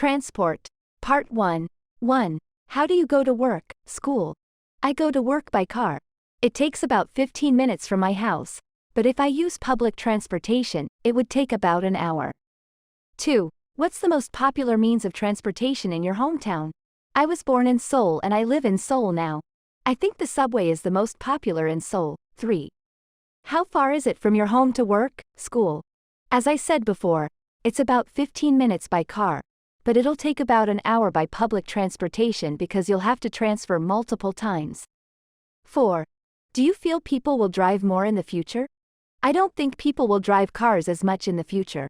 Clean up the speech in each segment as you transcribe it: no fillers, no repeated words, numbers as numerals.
Transport. Part 1. 1. How do you go to work, school? I go to work by car. It takes about 15 minutes from my house, but if I use public transportation, it would take about an hour. 2. What's the most popular means of transportation in your hometown? I was born in Seoul and I live in Seoul now. I think the subway is the most popular in Seoul. 3. How far is it from your home to work, school? As I said before, it's about 15 minutes by car, but it'll take about an hour by public transportation because you'll have to transfer multiple times. 4. Do you feel people will drive more in the future? I don't think people will drive cars as much in the future.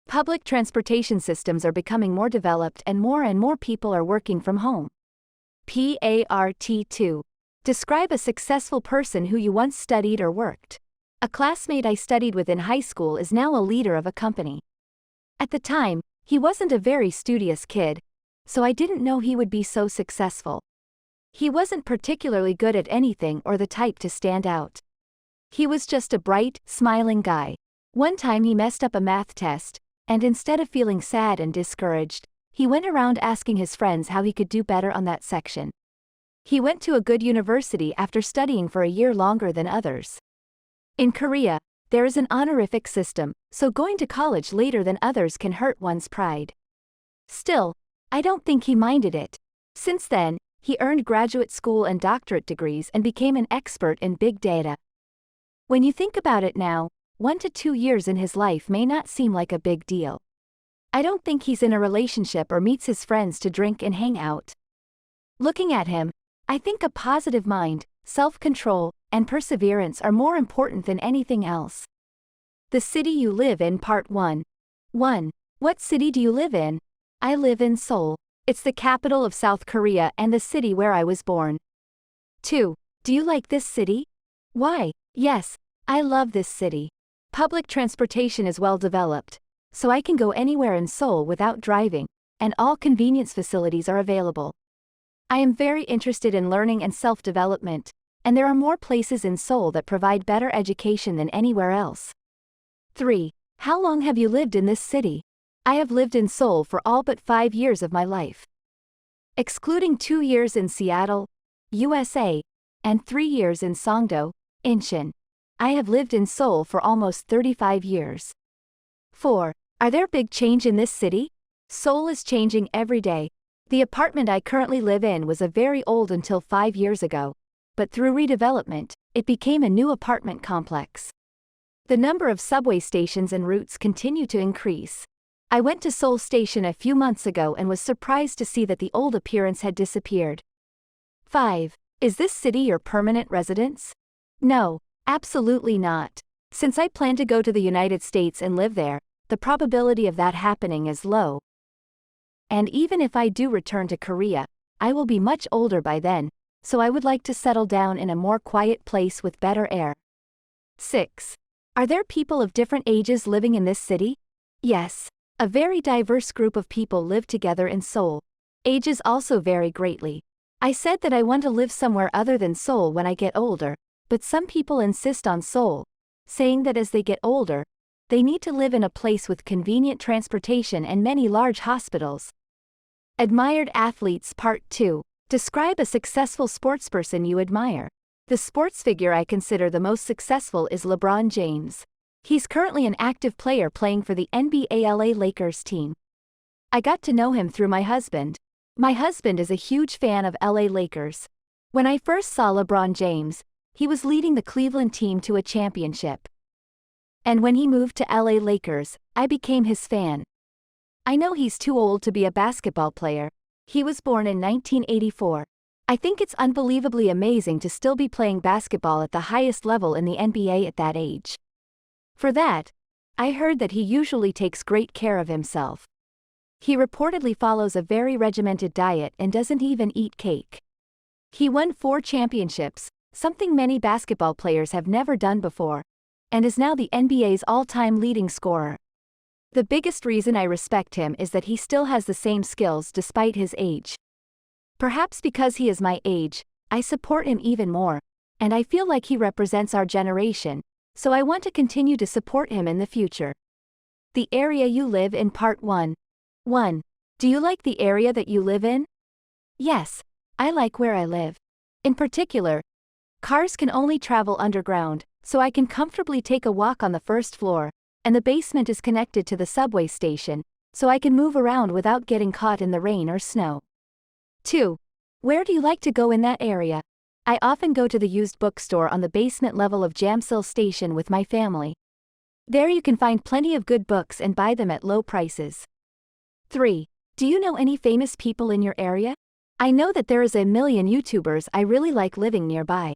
Public transportation systems are becoming more developed and more people are working from home. Part 2. Describe a successful person who you once studied or worked. A classmate I studied with in high school is now a leader of a company. At the time, he wasn't a very studious kid, so I didn't know he would be so successful. He wasn't particularly good at anything or the type to stand out. He was just a bright, smiling guy. One time he messed up a math test, and instead of feeling sad and discouraged, he went around asking his friends how he could do better on that section. He went to a good university after studying for a year longer than others. In Korea, there is an honorific system, so going to college later than others can hurt one's pride. Still, I don't think he minded it. Since then, he earned graduate school and doctorate degrees and became an expert in big data. When you think about it now, 1 to 2 years in his life may not seem like a big deal. I don't think he's in a relationship or meets his friends to drink and hang out. Looking at him, I think a positive mind, self-control, and perseverance are more important than anything else. The city you live in. Part 1. 1. What city do you live in? I live in Seoul. It's the capital of South Korea and the city where I was born. 2. Do you like this city? Why? Yes, I love this city. Public transportation is well developed, so I can go anywhere in Seoul without driving, and all convenience facilities are available. I am very interested in learning and self-development, and there are more places in Seoul that provide better education than anywhere else. 3. How long have you lived in this city? I have lived in Seoul for all but 5 years of my life. Excluding 2 years in Seattle, USA, and 3 years in Songdo, Incheon, I have lived in Seoul for almost 35 years. 4. Are there big change in this city? Seoul is changing every day. The apartment I currently live in was a very old until 5 years ago, but through redevelopment, it became a new apartment complex. The number of subway stations and routes continue to increase. I went to Seoul Station a few months ago and was surprised to see that the old appearance had disappeared. 5. Is this city your permanent residence? No, absolutely not. Since I plan to go to the United States and live there, the probability of that happening is low. And even if I do return to Korea, I will be much older by then, so I would like to settle down in a more quiet place with better air. 6. Are there people of different ages living in this city? Yes. A very diverse group of people live together in Seoul. Ages also vary greatly. I said that I want to live somewhere other than Seoul when I get older, but some people insist on Seoul, saying that as they get older, they need to live in a place with convenient transportation and many large hospitals. Admired athletes. Part 2. Describe a successful sportsperson you admire. The sports figure I consider the most successful is LeBron James. He's currently an active player playing for the NBA LA Lakers team. I got to know him through my husband. My husband is a huge fan of LA Lakers. When I first saw LeBron James, he was leading the Cleveland team to a championship. And when he moved to LA Lakers, I became his fan. I know he's too old to be a basketball player. He was born in 1984. I think it's unbelievably amazing to still be playing basketball at the highest level in the NBA at that age. For that, I heard that he usually takes great care of himself. He reportedly follows a very regimented diet and doesn't even eat cake. He won 4 championships, something many basketball players have never done before, and is now the NBA's all-time leading scorer. The biggest reason I respect him is that he still has the same skills despite his age. Perhaps because he is my age, I support him even more, and I feel like he represents our generation, so I want to continue to support him in the future. The area you live in. Part 1. 1. Do you like the area that you live in? Yes, I like where I live. In particular, cars can only travel underground, so I can comfortably take a walk on the first floor, and the basement is connected to the subway station, so I can move around without getting caught in the rain or snow. 2. Where do you like to go in that area? I often go to the used bookstore on the basement level of Jamsil Station with my family. There you can find plenty of good books and buy them at low prices. 3. Do you know any famous people in your area? I know that there is a million YouTubers I really like living nearby.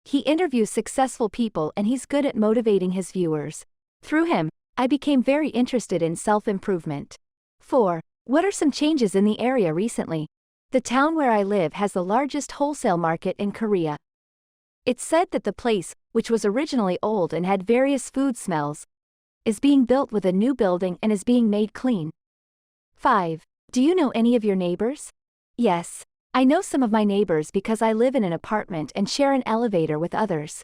He interviews successful people and he's good at motivating his viewers. Through him, I became very interested in self-improvement. 4. What are some changes in the area recently? The town where I live has the largest wholesale market in Korea. It's said that the place, which was originally old and had various food smells, is being built with a new building and is being made clean. 5. Do you know any of your neighbors? Yes, I know some of my neighbors because I live in an apartment and share an elevator with others.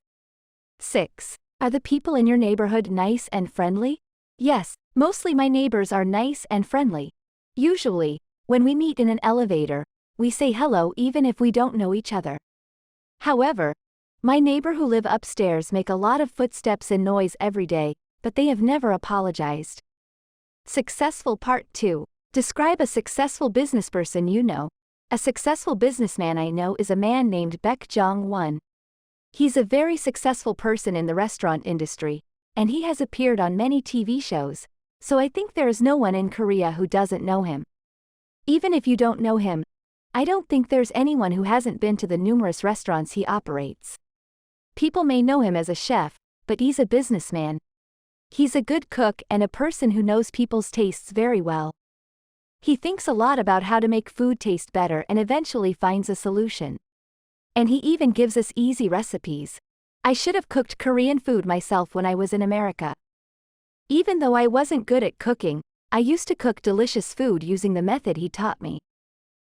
6. Are the people in your neighborhood nice and friendly? Yes, mostly my neighbors are nice and friendly. Usually, when we meet in an elevator, we say hello even if we don't know each other. However, my neighbor who live upstairs make a lot of footsteps and noise every day, but they have never apologized. Successful Part 2. Describe a successful businessperson you know. A successful businessman I know is a man named Baek Jong-won. He's a very successful person in the restaurant industry, and he has appeared on many TV shows, so I think there is no one in Korea who doesn't know him. Even if you don't know him, I don't think there's anyone who hasn't been to the numerous restaurants he operates. People may know him as a chef, but he's a businessman. He's a good cook and a person who knows people's tastes very well. He thinks a lot about how to make food taste better and eventually finds a solution. And he even gives us easy recipes. I should have cooked Korean food myself when I was in America. Even though I wasn't good at cooking, I used to cook delicious food using the method he taught me.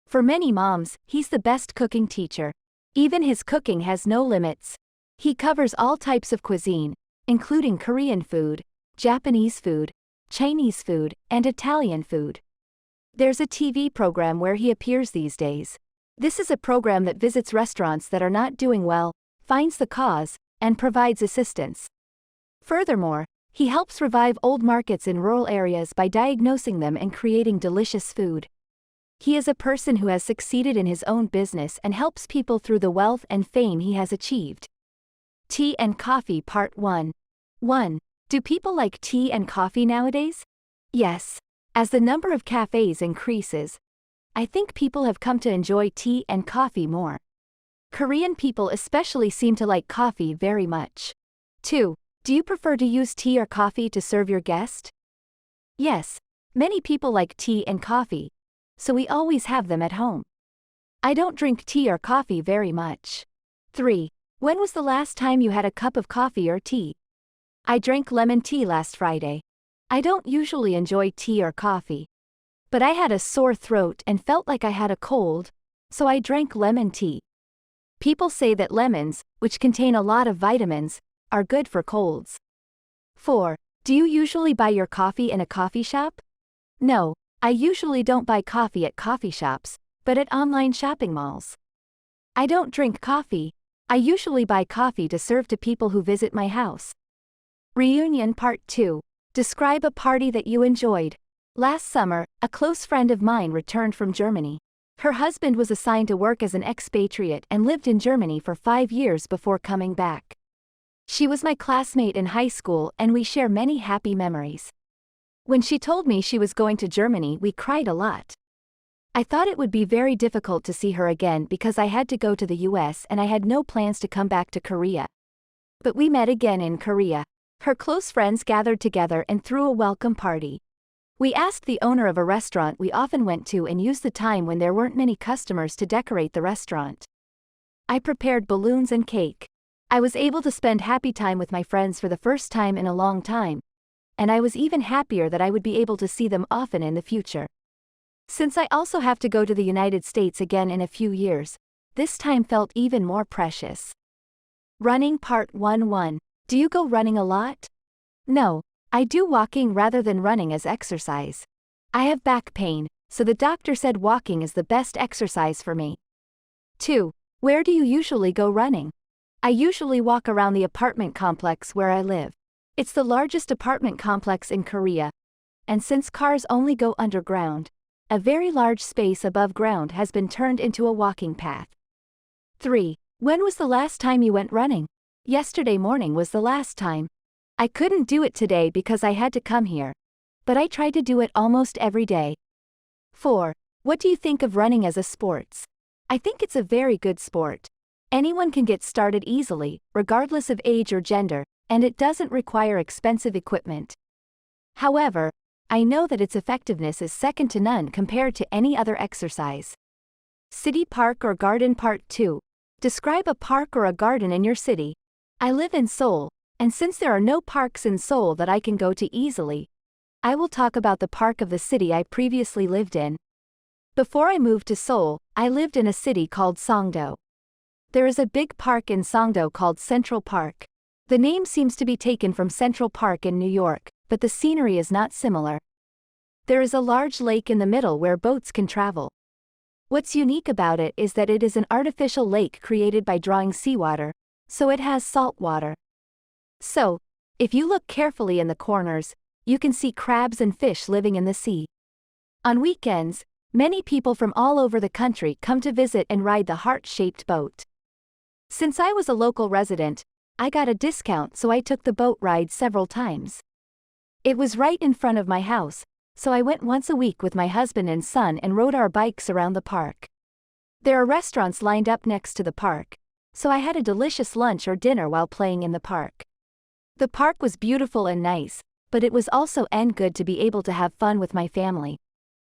For many moms, he's the best cooking teacher. Even his cooking has no limits. He covers all types of cuisine, including Korean food, Japanese food, Chinese food, and Italian food. There's a TV program where he appears these days. This is a program that visits restaurants that are not doing well, finds the cause, and provides assistance. Furthermore, he helps revive old markets in rural areas by diagnosing them and creating delicious food. He is a person who has succeeded in his own business and helps people through the wealth and fame he has achieved. Tea and Coffee Part 1. 1. Do people like tea and coffee nowadays? Yes. As the number of cafes increases, I think people have come to enjoy tea and coffee more. Korean people especially seem to like coffee very much. 2. Do you prefer to use tea or coffee to serve your guest? Yes, many people like tea and coffee, so we always have them at home. I don't drink tea or coffee very much. 3. When was the last time you had a cup of coffee or tea? I drank lemon tea last Friday. I don't usually enjoy tea or coffee, but I had a sore throat and felt like I had a cold, so I drank lemon tea. People say that lemons, which contain a lot of vitamins, are good for colds. 4. Do you usually buy your coffee in a coffee shop? No, I usually don't buy coffee at coffee shops, but at online shopping malls. I don't drink coffee. I usually buy coffee to serve to people who visit my house. Reunion Part 2. Describe a party that you enjoyed. Last summer, a close friend of mine returned from Germany. Her husband was assigned to work as an expatriate and lived in Germany for 5 years before coming back. She was my classmate in high school and we share many happy memories. When she told me she was going to Germany, we cried a lot. I thought it would be very difficult to see her again because I had to go to the US and I had no plans to come back to Korea. But we met again in Korea. Her close friends gathered together and threw a welcome party. We asked the owner of a restaurant we often went to and used the time when there weren't many customers to decorate the restaurant. I prepared balloons and cake. I was able to spend happy time with my friends for the first time in a long time, and I was even happier that I would be able to see them often in the future. Since I also have to go to the United States again in a few years, this time felt even more precious. Running Part 1. Do you go running a lot? No, I do walking rather than running as exercise. I have back pain, so the doctor said walking is the best exercise for me. 2. Where do you usually go running? I usually walk around the apartment complex where I live. It's the largest apartment complex in Korea. And since cars only go underground, a very large space above ground has been turned into a walking path. 3. When was the last time you went running? Yesterday morning was the last time. I couldn't do it today because I had to come here. But I try to do it almost every day. 4. What do you think of running as a sports? I think it's a very good sport. Anyone can get started easily, regardless of age or gender, and it doesn't require expensive equipment. However, I know that its effectiveness is second to none compared to any other exercise. City park or garden. Part 2. Describe a park or a garden in your city. I live in Seoul, and since there are no parks in Seoul that I can go to easily, I will talk about the park of the city I previously lived in. Before I moved to Seoul, I lived in a city called Songdo. There is a big park in Songdo called Central Park. The name seems to be taken from Central Park in New York, but the scenery is not similar. There is a large lake in the middle where boats can travel. What's unique about it is that it is an artificial lake created by drawing seawater, so it has salt water. So, if you look carefully in the corners, you can see crabs and fish living in the sea. On weekends, many people from all over the country come to visit and ride the heart-shaped boat. Since I was a local resident, I got a discount, so I took the boat ride several times. It was right in front of my house, so I went once a week with my husband and son and rode our bikes around the park. There are restaurants lined up next to the park, so I had a delicious lunch or dinner while playing in the park. The park was beautiful and nice, but it was also good to be able to have fun with my family.